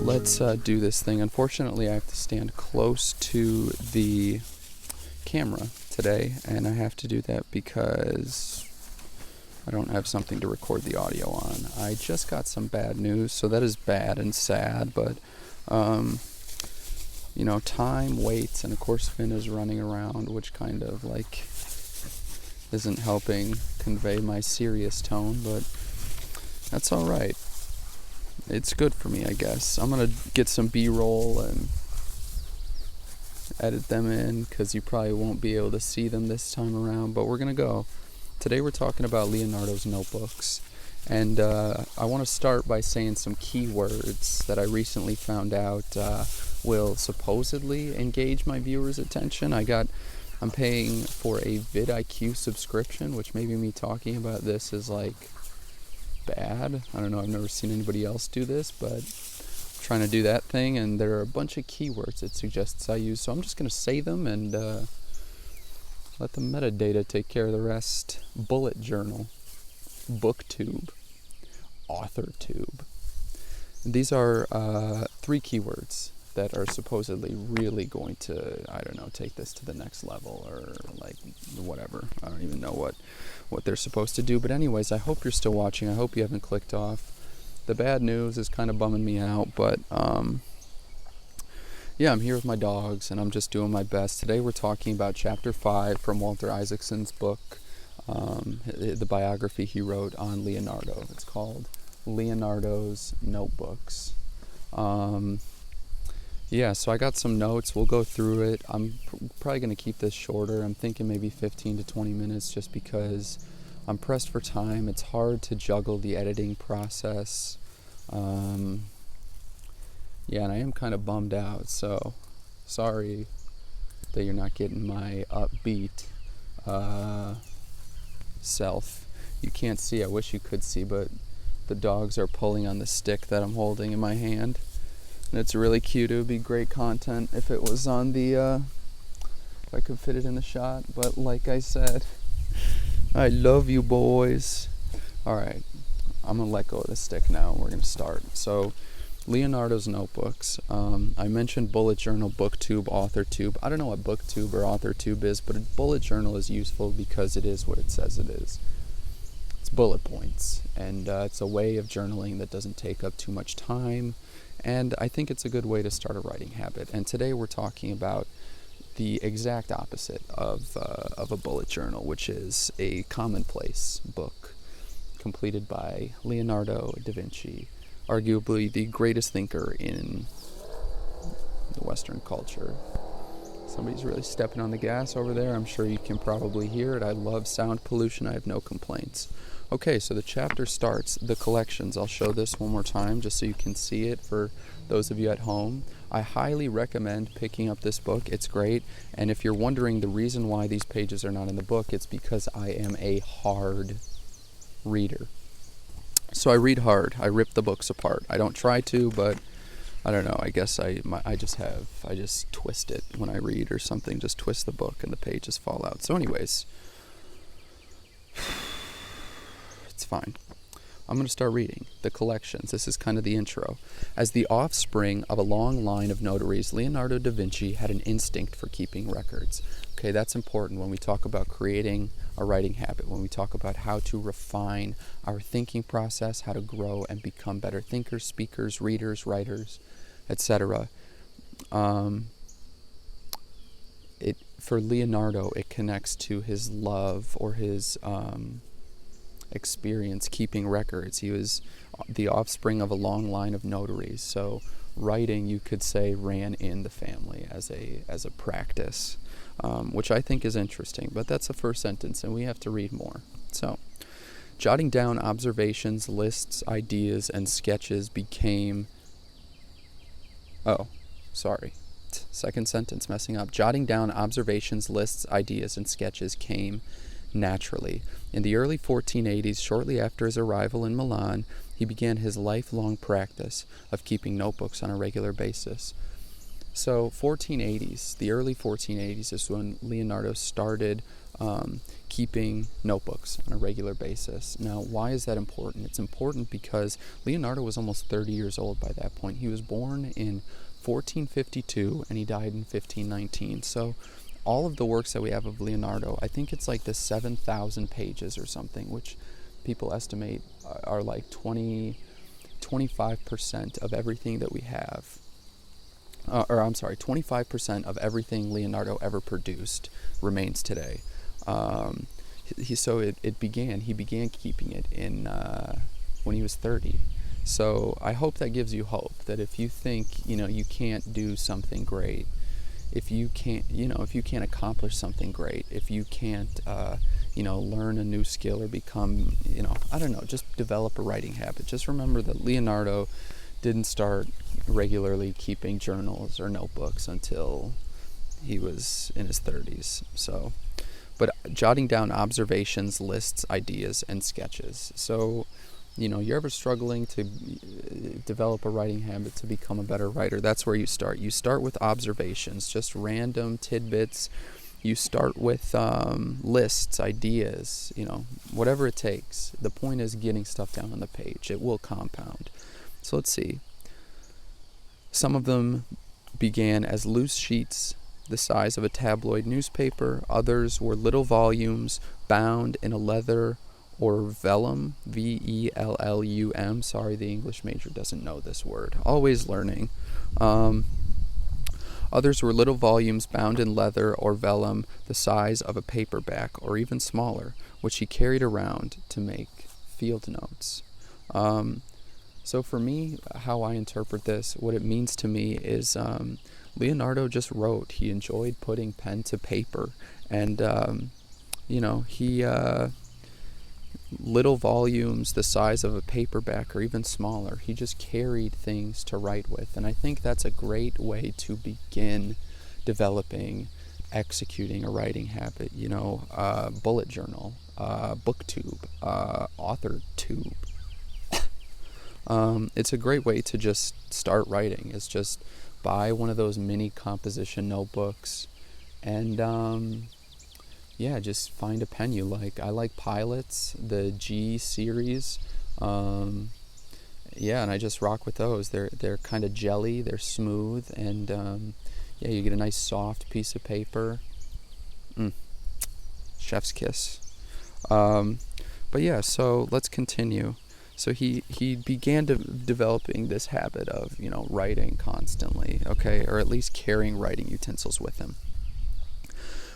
let's do this thing. Unfortunately, I have to stand close to the camera today, and I have to do that because I don't have something to record the audio on. I just got some bad news, so that is bad and sad, but time waits, and of course Finn is running around, which kind of isn't helping convey my serious tone, but that's all right. It's good for me, I guess. I'm gonna get some B-roll and edit them in, because you probably won't be able to see them this time around, but we're gonna go. Today we're talking about Leonardo's notebooks, and I want to start by saying some keywords that I recently found out will supposedly engage my viewers' attention. I'm paying for a vidIQ subscription, which maybe me talking about this is bad. I don't know, I've never seen anybody else do this, but I'm trying to do that thing, and there are a bunch of keywords it suggests I use, so I'm just going to say them and let the metadata take care of the rest. Bullet journal, booktube, Authortube. These are 3 keywords that are supposedly really going to, take this to the next level, or whatever. I don't even know what they're supposed to do. But anyways, I hope you're still watching. I hope you haven't clicked off. The bad news is kind of bumming me out, but I'm here with my dogs, and I'm just doing my best. Today we're talking about Chapter 5 from Walter Isaacson's book, the biography he wrote on Leonardo. It's called Leonardo's Notebooks. So I got some notes. We'll go through it. I'm probably going to keep this shorter. I'm thinking maybe 15 to 20 minutes, just because I'm pressed for time. It's hard to juggle the editing process. And I am kind of bummed out, so sorry that you're not getting my upbeat self. You can't see, I wish you could see, but the dogs are pulling on the stick that I'm holding in my hand. And it's really cute. It would be great content if it was on the, if I could fit it in the shot. But like I said, I love you boys. Alright, I'm going to let go of the stick now, and we're going to start. So, Leonardo's notebooks. I mentioned bullet journal, booktube, Authortube. I don't know what booktube or Authortube is, but a bullet journal is useful because it is what it says it is. It's bullet points, and it's a way of journaling that doesn't take up too much time, and I think it's a good way to start a writing habit. And today we're talking about the exact opposite of a bullet journal, which is a Commonplace book completed by Leonardo da Vinci, arguably the greatest thinker in the Western culture. Somebody's really stepping on the gas over there. I'm sure you can probably hear it. I love sound pollution. I have no complaints. Okay, so the chapter starts, the collections. I'll show this one more time just so you can see it for those of you at home. I highly recommend picking up this book. It's great. And if you're wondering the reason why these pages are not in the book, it's because I am a hard reader. So I read hard. I rip the books apart. I don't try to, but I don't know. I guess I just twist it when I read or something. Just twist the book and the pages fall out. So anyways, it's fine. I'm going to start reading the collections. This is kind of the intro. As the offspring of a long line of notaries, Leonardo da Vinci had an instinct for keeping records. Okay, that's important when we talk about creating a writing habit, when we talk about how to refine our thinking process, how to grow and become better thinkers, speakers, readers, writers, etc. For Leonardo, it connects to his love or his experience keeping records. He was the offspring of a long line of notaries, so writing, you could say, ran in the family as a practice, which I think is interesting, but that's the first sentence, and we have to read more. So, jotting down observations, lists, ideas, and sketches became... Second sentence, messing up. Jotting down observations, lists, ideas, and sketches came naturally. In the early 1480s, shortly after his arrival in Milan, he began his lifelong practice of keeping notebooks on a regular basis. So 1480s, the early 1480s is when Leonardo started keeping notebooks on a regular basis. Now, why is that important? It's important because Leonardo was almost 30 years old by that point. He was born in 1452 and he died in 1519. So all of the works that we have of Leonardo, I think it's like the 7,000 pages or something, which people estimate are like 25% of everything that we have. 25% of everything Leonardo ever produced remains today. He began keeping it in when he was 30. So I hope that gives you hope that if you think, you can't do something great, if you can't accomplish something great, if you can't, learn a new skill or become, just develop a writing habit, just remember that Leonardo didn't start regularly keeping journals or notebooks until he was in his 30s. So, but jotting down observations, lists, ideas, and sketches. So, you're ever struggling to develop a writing habit to become a better writer, that's where you start. You start with observations, just random tidbits. You start with lists, ideas, whatever it takes. The point is getting stuff down on the page. It will compound. So let's see. Some of them began as loose sheets the size of a tabloid newspaper. Others were little volumes bound in a leather or vellum, V-E-L-L-U-M. Sorry, the English major doesn't know this word. Always learning. Others were little volumes bound in leather or vellum the size of a paperback or even smaller, which he carried around to make field notes. So for me, how I interpret this, what it means to me is Leonardo just wrote. He enjoyed putting pen to paper, and he little volumes the size of a paperback or even smaller. He just carried things to write with, and I think that's a great way to begin developing, executing a writing habit. Bullet journal, booktube, Authortube. It's a great way to just start writing. It's just buy one of those mini composition notebooks and just find a pen you like. I like Pilot's, the G series. And I just rock with those. They're kind of jelly, they're smooth, and you get a nice soft piece of paper. Chef's kiss. So let's continue. So he began developing this habit of, writing constantly, or at least carrying writing utensils with him.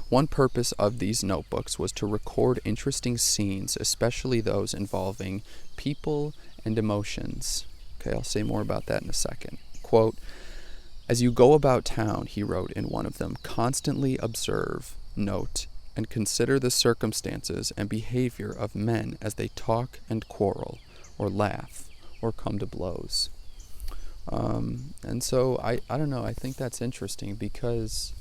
One purpose of these notebooks was to record interesting scenes, especially those involving people and emotions. I'll say more about that in a second. Quote, "As you go about town," he wrote in one of them, "constantly observe, note, and consider the circumstances and behavior of men as they talk and quarrel, or laugh, or come to blows." And so I don't know, I think that's interesting because,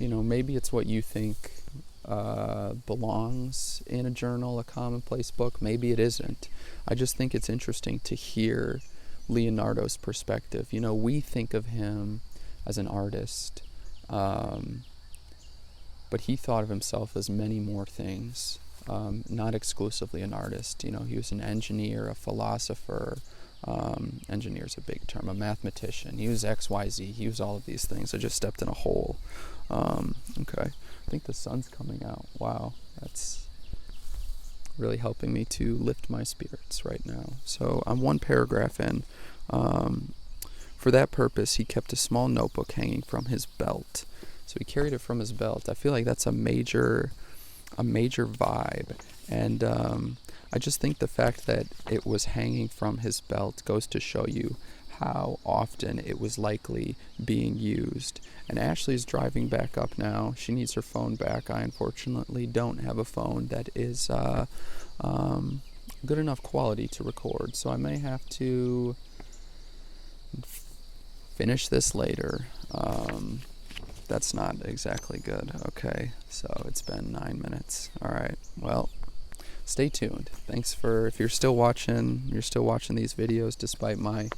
maybe it's what you think belongs in a journal, a commonplace book. Maybe it isn't. I just think it's interesting to hear Leonardo's perspective. We think of him as an artist, but he thought of himself as many more things. Not exclusively an artist. He was an engineer, a philosopher. Engineer's a big term. A mathematician. He was XYZ. He was all of these things. I just stepped in a hole. I think the sun's coming out. Wow, that's really helping me to lift my spirits right now. So I'm one paragraph in. For that purpose, he kept a small notebook hanging from his belt. So he carried it from his belt. I feel like that's a major vibe, and I just think the fact that it was hanging from his belt goes to show you how often it was likely being used. And Ashley's driving back up now. She needs her phone back. I unfortunately don't have a phone that is good enough quality to record, so I may have to finish this later. That's not exactly good. Okay, so it's been 9 minutes. All right, well, stay tuned. Thanks if you're still watching these videos despite my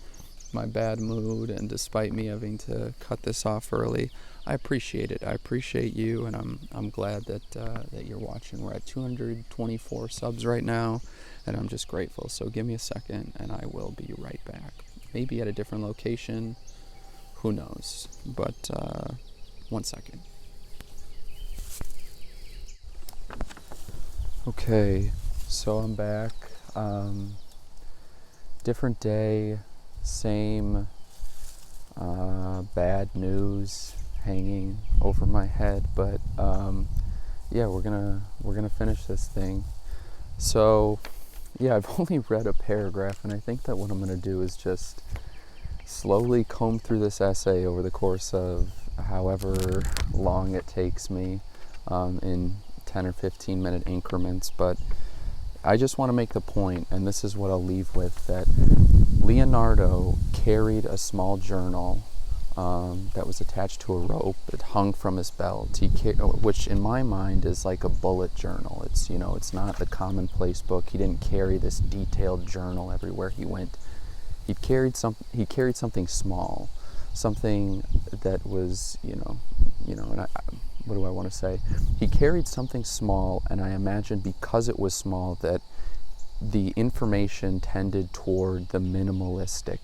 my bad mood and despite me having to cut this off early, I appreciate it. I appreciate you, and I'm glad that you're watching. We're at 224 subs right now, and I'm just grateful. So give me a second, and I will be right back. Maybe at a different location. Who knows? But 1 second. Okay, so I'm back. Different day, same bad news hanging over my head, but yeah, we're gonna finish this thing. So yeah, I've only read a paragraph, and I think that what I'm gonna do is just slowly comb through this essay over the course of however long it takes me, in 10 or 15 minute increments. But I just want to make the point, and this is what I'll leave with, that Leonardo carried a small journal that was attached to a rope. It hung from his belt, which in my mind is like a bullet journal. It's, you know, it's not the Commonplace book. He didn't carry this detailed journal everywhere he went. He carried something small, something that was, you know, and what do I want to say? He carried something small, and I imagine because it was small that the information tended toward the minimalistic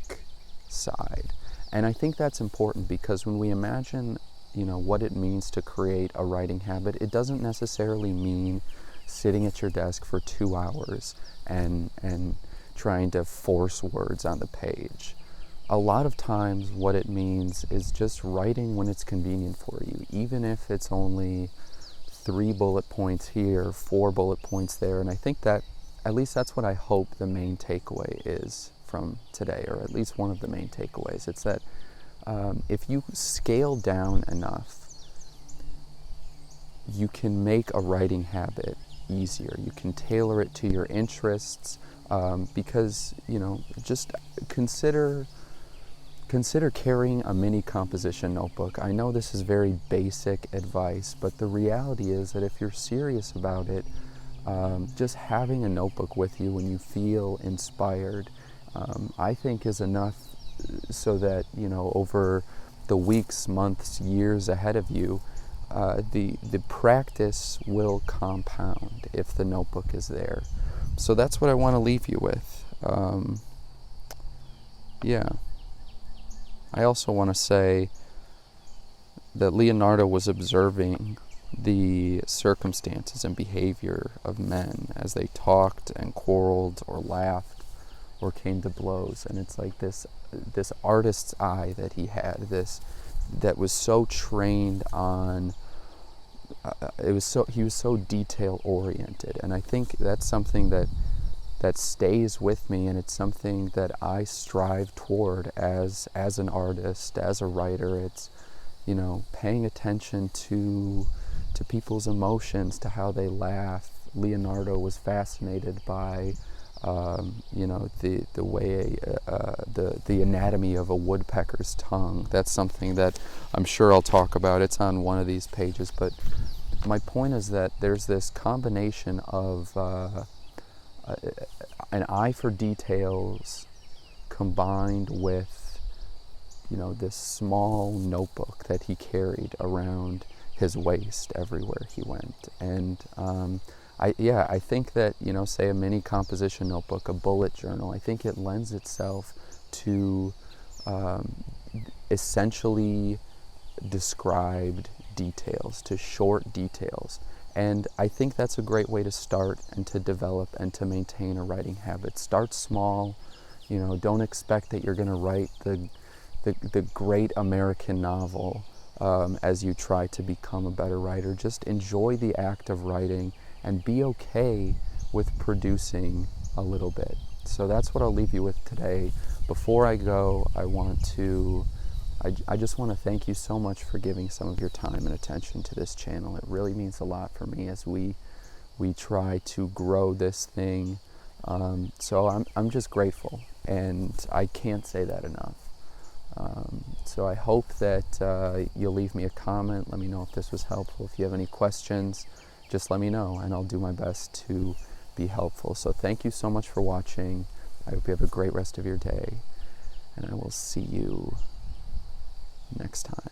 side. And I think that's important, because when we imagine, you know, what it means to create a writing habit, it doesn't necessarily mean sitting at your desk for 2 hours and trying to force words on the page. A lot of times what it means is just writing when it's convenient for you, even if it's only 3 bullet points here, 4 bullet points there. And I think that, at least that's what I hope the main takeaway is from today, or at least one of the main takeaways. It's that if you scale down enough, you can make a writing habit easier. You can tailor it to your interests, because, you know, just consider carrying a mini composition notebook. I know this is very basic advice, but the reality is that if you're serious about it, just having a notebook with you when you feel inspired, I think is enough, so that, you know, over the weeks, months, years ahead of you, the practice will compound if the notebook is there. So that's what I want to leave you with. Yeah. I also want to say that Leonardo was observing the circumstances and behavior of men as they talked and quarreled or laughed or came to blows. And it's like this artist's eye that he had, that was so trained on, he was so detail oriented. And I think that's something that stays with me, and it's something that I strive toward as an artist, as a writer. It's, you know, paying attention to people's emotions, to how they laugh. Leonardo was fascinated by, you know, the way the anatomy of a woodpecker's tongue. That's something that I'm sure I'll talk about. It's on one of these pages, but my point is that there's this combination of an eye for details combined with, you know, this small notebook that he carried around his waist everywhere he went. And I think that, you know, say a mini composition notebook, a bullet journal, I think it lends itself to essentially described details, to short details. And I think that's a great way to start and to develop and to maintain a writing habit. Start small, you know, don't expect that you're going to write the great American novel as you try to become a better writer. Just enjoy the act of writing and be okay with producing a little bit. So that's what I'll leave you with today. Before I go, I just want to thank you so much for giving some of your time and attention to this channel. It really means a lot for me as we try to grow this thing. So I'm just grateful, and I can't say that enough. So I hope that you'll leave me a comment. Let me know if this was helpful. If you have any questions, just let me know, and I'll do my best to be helpful. So thank you so much for watching. I hope you have a great rest of your day. and I will see you next time.